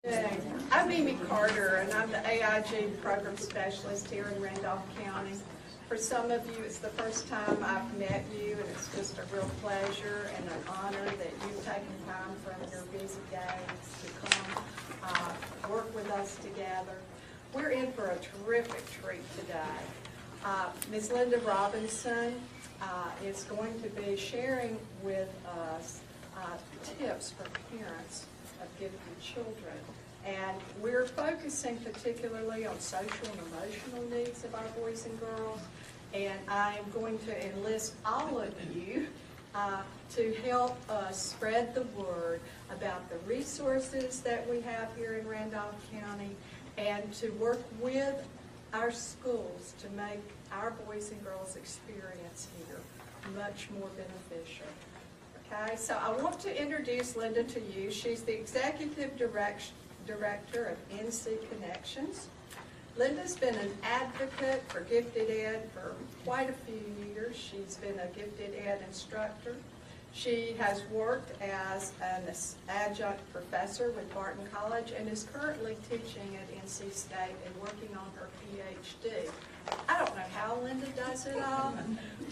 Hey, I'm Amy Carter, and I'm the AIG Program Specialist here in Randolph County. For some of you, it's the first time I've met you, and it's just a real pleasure and an honor that you've taken time from your busy days to come work with us together. We're in for a terrific treat today. Ms. Linda Robinson is going to be sharing with us tips for parents of gifted children. And we're focusing particularly on social and emotional needs of our boys and girls. And I'm going to enlist all of you to help us spread the word about the resources that we have here in Randolph County and to work with our schools to make our boys and girls experience here much more beneficial. Okay, so I want to introduce Linda to you. She's the Executive Director of NC Connections. Linda's been an advocate for gifted ed for quite a few years. She's been a gifted ed instructor. She has worked as an adjunct professor with Barton College and is currently teaching at NC State and working on her PhD. I don't know how Linda does it all,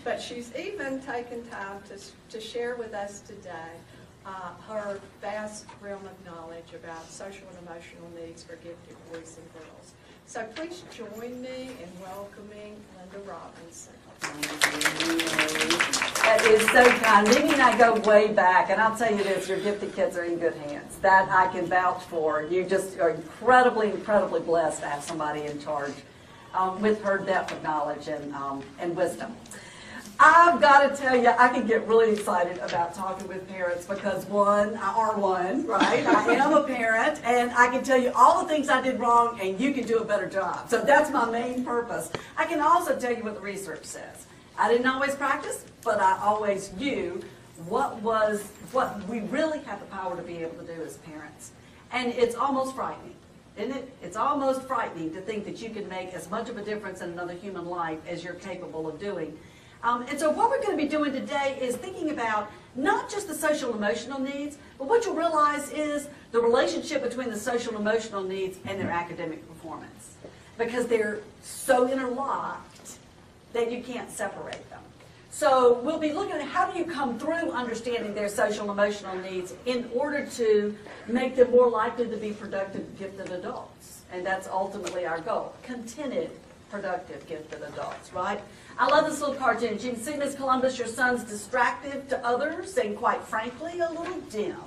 but she's even taken time to share with us today her vast realm of knowledge about social and emotional needs for gifted boys and girls. So please join me in welcoming Linda Robinson. That is so kind. Mimi and I go way back, and I'll tell you this, your gifted kids are in good hands. That I can vouch for. You just are incredibly, incredibly blessed to have somebody in charge with her depth of knowledge and wisdom. I've got to tell you, I can get really excited about talking with parents because one, I are one, right? I am a parent, and I can tell you all the things I did wrong, and you can do a better job. So that's my main purpose. I can also tell you what the research says. I didn't always practice, but I always knew what we really have the power to be able to do as parents. And it's almost frightening, isn't it? It's almost frightening to think that you can make as much of a difference in another human life as you're capable of doing. And so what we're going to be doing today is thinking about not just the social emotional needs, but what you'll realize is the relationship between the social emotional needs and their academic performance. Because they're so interlocked that you can't separate them. So we'll be looking at how do you come through understanding their social emotional needs in order to make them more likely to be productive, gifted adults. And that's ultimately our goal. Contented, productive, gifted adults, right? I love this little cartoon. You can see, Miss Columbus, your son's distracted to others and, quite frankly, a little dim.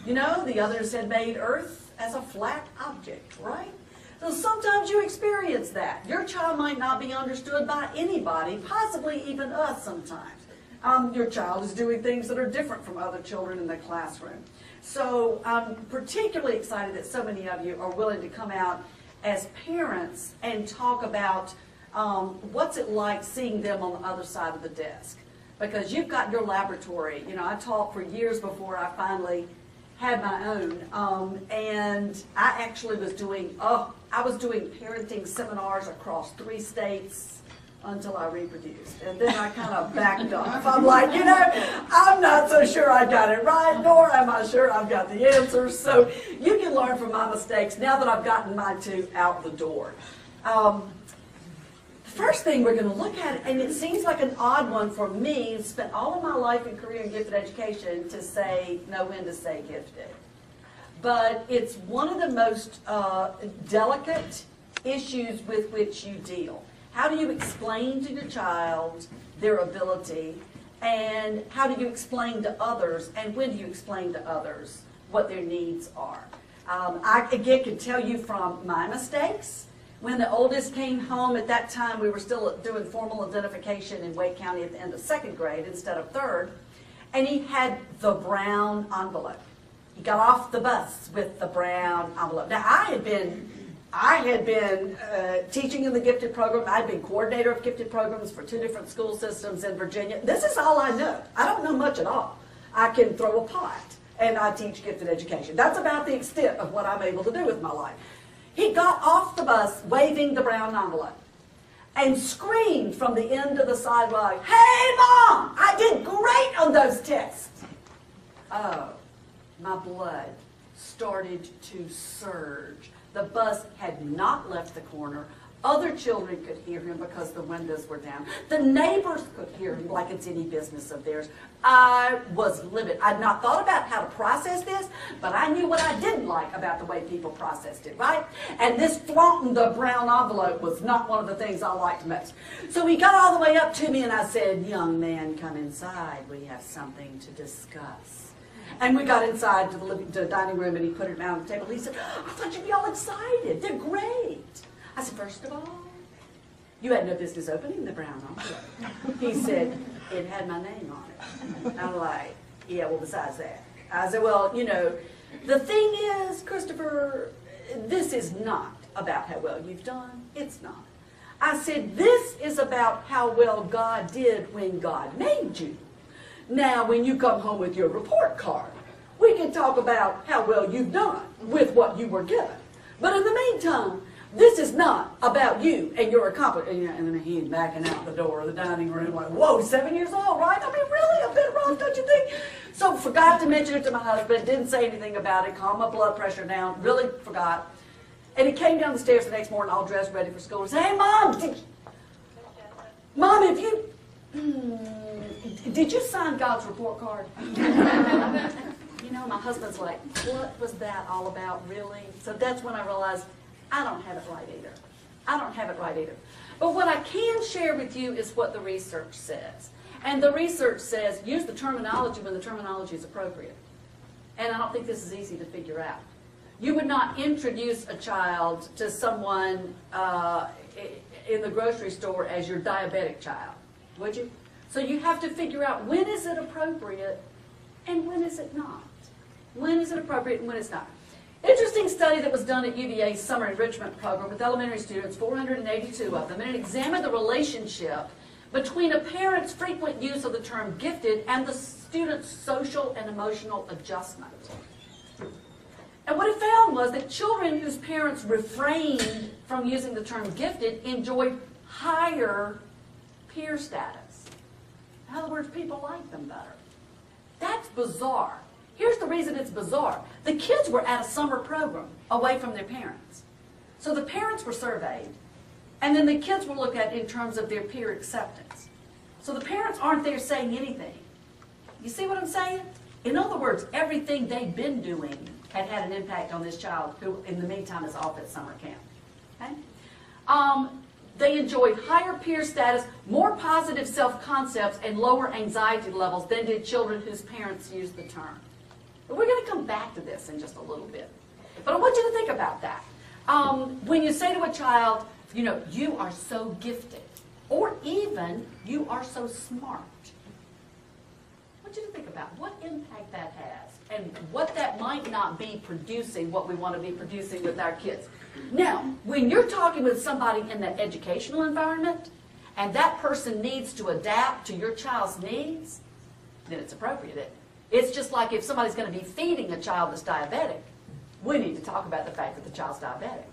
You know, the others had made Earth as a flat object, right? So sometimes you experience that. Your child might not be understood by anybody, possibly even us sometimes. Your child is doing things that are different from other children in the classroom. So I'm particularly excited that so many of you are willing to come out as parents and talk about what's it like seeing them on the other side of the desk. Because you've got your laboratory. You know, I taught for years before I finally had my own. And I actually was doing, parenting seminars across 3 states until I reproduced. And then I kind of backed off. I'm like, you know, I'm not so sure I got it right, nor am I sure I've got the answers. So you can learn from my mistakes now that I've gotten my 2 out the door. First thing we're going to look at, and it seems like an odd one for me, spent all of my life and career in gifted education to know when to say gifted. But it's one of the most delicate issues with which you deal. How do you explain to your child their ability, and how do you explain to others, and when do you explain to others what their needs are? I, again, can tell you from my mistakes. When the oldest came home, at that time we were still doing formal identification in Wake County at the end of 2nd grade instead of 3rd, and he had the brown envelope. He got off the bus with the brown envelope. Now I had been teaching in the gifted program. I'd been coordinator of gifted programs for 2 different school systems in Virginia. This is all I know. I don't know much at all. I can throw a pot and I teach gifted education. That's about the extent of what I'm able to do with my life. He got off the bus waving the brown envelope and screamed from the end of the sidewalk, "Hey, Mom, I did great on those tests." Oh, my blood started to surge. The bus had not left the corner. Other children could hear him because the windows were down. The neighbors could hear him like it's any business of theirs. I was livid. I'd not thought about how to process this, but I knew what I didn't like about the way people processed it, right? And this flaunting the brown envelope was not one of the things I liked most. So he got all the way up to me and I said, "Young man, come inside. We have something to discuss." And we got inside to the dining room and he put it down on the table. He said, "I thought you'd be all excited. They're great." I said, "First of all, you had no business opening the brown envelope." He said, "It had my name on it." I'm like, "Yeah, well, besides that." I said, "Well, you know, the thing is, Christopher, this is not about how well you've done. It's not." I said, "This is about how well God did when God made you. Now, when you come home with your report card, we can talk about how well you've done with what you were given. But in the meantime, this is not about you and your accomplishment." And then he's backing out the door of the dining room like, "Whoa, 7 years old, right? I mean, really a bit rough, don't you think?" So forgot to mention it to my husband, didn't say anything about it, calmed my blood pressure down, really forgot. And he came down the stairs the next morning all dressed, ready for school, and said, "Hey, Mom, Mom, did you sign God's report card?" You know, my husband's like, "What was that all about, really?" So that's when I realized, I don't have it right either. I don't have it right either. But what I can share with you is what the research says. And the research says, use the terminology when the terminology is appropriate. And I don't think this is easy to figure out. You would not introduce a child to someone in the grocery store as your diabetic child, would you? So you have to figure out when is it appropriate and when is it not. When is it appropriate and when it's not. Interesting study that was done at UVA's summer enrichment program with elementary students, 482 of them, and it examined the relationship between a parent's frequent use of the term gifted and the student's social and emotional adjustment. And what it found was that children whose parents refrained from using the term gifted enjoyed higher peer status. In other words, people liked them better. That's bizarre. Here's the reason it's bizarre. The kids were at a summer program away from their parents. So the parents were surveyed, and then the kids were looked at in terms of their peer acceptance. So the parents aren't there saying anything. You see what I'm saying? In other words, everything they've been doing had had an impact on this child who, in the meantime, is off at summer camp. Okay? They enjoyed higher peer status, more positive self-concepts, and lower anxiety levels than did children whose parents used the term. But we're going to come back to this in just a little bit. But I want you to think about that. When you say to a child, you know, "You are so gifted," or even, "You are so smart," I want you to think about what impact that has and what that might not be producing what we want to be producing with our kids. Now, when you're talking with somebody in that educational environment and that person needs to adapt to your child's needs, then it's appropriate. It's just like if somebody's going to be feeding a child that's diabetic, we need to talk about the fact that the child's diabetic.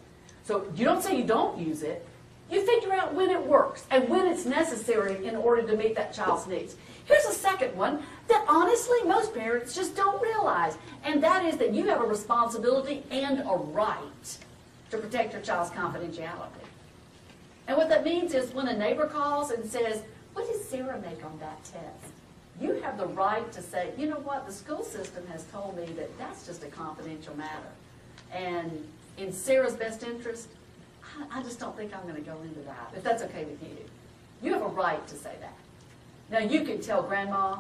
So you don't say you don't use it. You figure out when it works and when it's necessary in order to meet that child's needs. Here's a second one that honestly most parents just don't realize, and that is that you have a responsibility and a right to protect your child's confidentiality. And what that means is when a neighbor calls and says, "What did Sarah make on that test?" you have the right to say, "You know what, the school system has told me that that's just a confidential matter. And in Sarah's best interest, I just don't think I'm going to go into that, if that's okay with you." You have a right to say that. Now, you can tell Grandma,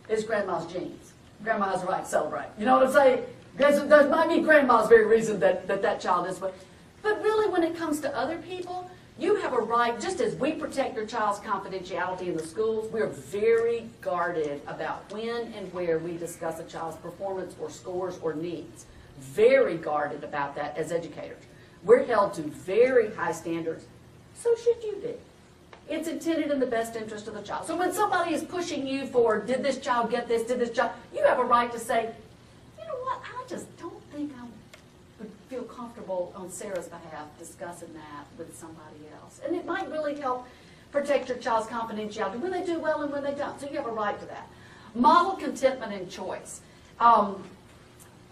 it's Grandma's genes. Grandma has a right to celebrate. You know what I'm saying? That might be Grandma's very reason that child is. But really, when it comes to other people, you have a right, just as we protect your child's confidentiality in the schools, we're very guarded about when and where we discuss a child's performance or scores or needs. Very guarded about that as educators. We're held to very high standards. So should you be. It's intended in the best interest of the child. So when somebody is pushing you for, did this child get this, did this child, you have a right to say, "You know what, I just don't think I would feel comfortable on Sarah's behalf discussing that with somebody else." And it might really help protect your child's confidentiality when they do well and when they don't. So you have a right to that. Model contentment and choice.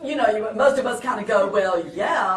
most of us kind of go, well, yeah,